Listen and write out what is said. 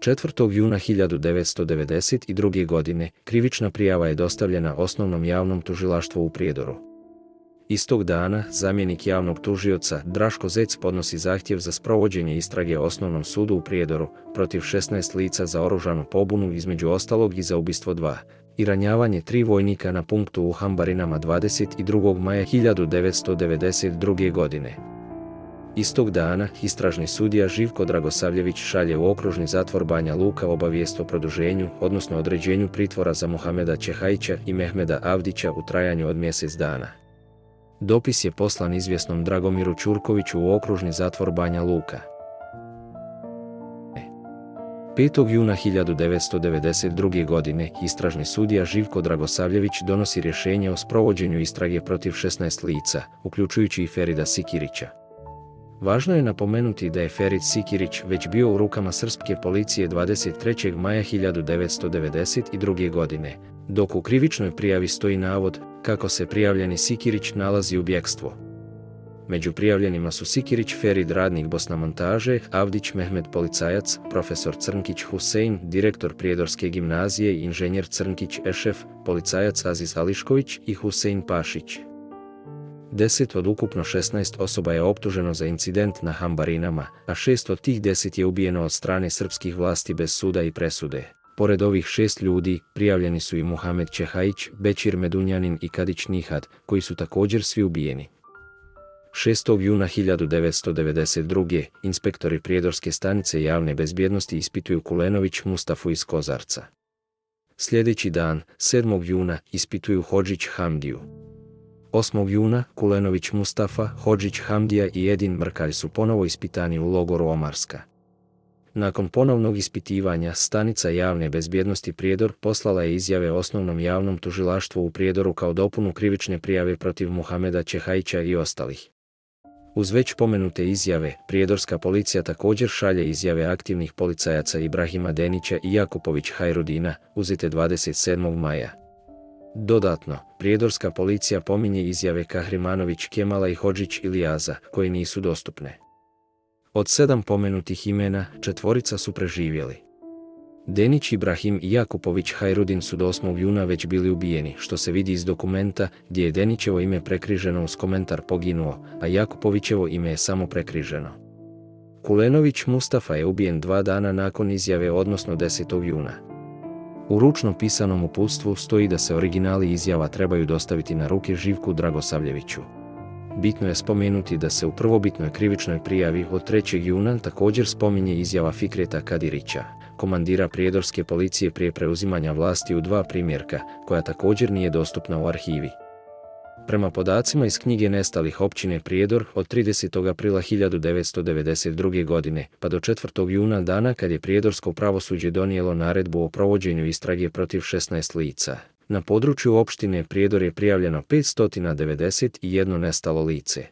4. juna 1992. godine krivična prijava je dostavljena Osnovnom javnom tužilaštvu u Prijedoru. Istog dana zamjenik javnog tužioca Draško Zec podnosi zahtjev za sprovođenje istrage Osnovnom sudu u Prijedoru protiv 16 lica za oružanu pobunu, između ostalog i za ubistvo 2 i ranjavanje 3 vojnika na punktu u Hambarinama 22. maja 1992. godine. Istog dana istražni sudija Živko Dragosavljević šalje u okružni zatvor Banja Luka obavijest o produženju, odnosno određenju pritvora za Muhameda Čehajića i Mehmeda Avdića u trajanju od mjesec dana. Dopis je poslan izvjesnom Dragomiru Ćurkoviću u okružni zatvor Banja Luka. 5. juna 1992. godine istražni sudija Živko Dragosavljević donosi rješenje o sprovođenju istrage protiv 16 lica, uključujući i Ferida Sikirića. Važno je napomenuti da je Ferid Sikirić već bio u rukama srpske policije 23. maja 1992. godine, dok u krivičnoj prijavi stoji navod kako se prijavljeni Sikirić nalazi u bjegstvu. Među prijavljenima su Sikirić Ferid, radnik Bosna montaže, Avdić Mehmed, policajac, profesor Crnkić Husein, direktor Prijedorske gimnazije, i inženjer Crnkić Ešef, policajac Aziz Ališković i Husein Pašić. 10 od ukupno 16 osoba je optuženo za incident na Hambarinama, a 6 od tih 10 je ubijeno od strane srpskih vlasti bez suda i presude. Pored ovih 6 ljudi, prijavljeni su i Muhamed Čehajić, Bećir Medunjanin i Kadić Nihat, koji su također svi ubijeni. 6. juna 1992. inspektori Prijedorske stanice javne bezbjednosti ispituju Kulenović Mustafu iz Kozarca. Sljedeći dan, 7. juna, ispituju Hodžić Hamdiju. 8. juna Kulenović Mustafa, Hodžić Hamdija i Edin Mrkalj su ponovo ispitani u logoru Omarska. Nakon ponovnog ispitivanja, stanica javne bezbjednosti Prijedor poslala je izjave Osnovnom javnom tužilaštvu u Prijedoru kao dopunu krivične prijave protiv Muhameda Čehajića i ostalih. Uz već pomenute izjave, prijedorska policija također šalje izjave aktivnih policajaca Ibrahima Denića i Jakupović Hajrudina, uzete 27. maja. Dodatno, prijedorska policija pominje izjave Kahrimanović Kemala i Hodžić Ilijaza, koje nisu dostupne. Od 7 pomenutih imena, 4 su preživjeli. Denić Ibrahim i Jakupović Hajrudin su do 8. juna već bili ubijeni, što se vidi iz dokumenta, gdje je Denićevo ime prekriženo uz komentar poginuo, a Jakupovićevo ime je samo prekriženo. Kulenović Mustafa je ubijen 2 dana nakon izjave, odnosno 10. juna. U ručno pisanom uputstvu stoji da se originali izjava trebaju dostaviti na ruke Živku Dragosavljeviću. Bitno je spomenuti da se u prvobitnoj krivičnoj prijavi od 3. juna također spominje izjava Fikreta Kadirića, komandira Prijedorske policije prije preuzimanja vlasti u 2 primjerka, koja također nije dostupna u arhivi. Prema podacima iz knjige nestalih općine Prijedor od 30. aprila 1992. godine pa do 4. juna, dana kad je prijedorsko pravosuđe donijelo naredbu o provođenju istrage protiv 16 lica, na području opštine Prijedor je prijavljeno 591 nestalo lice.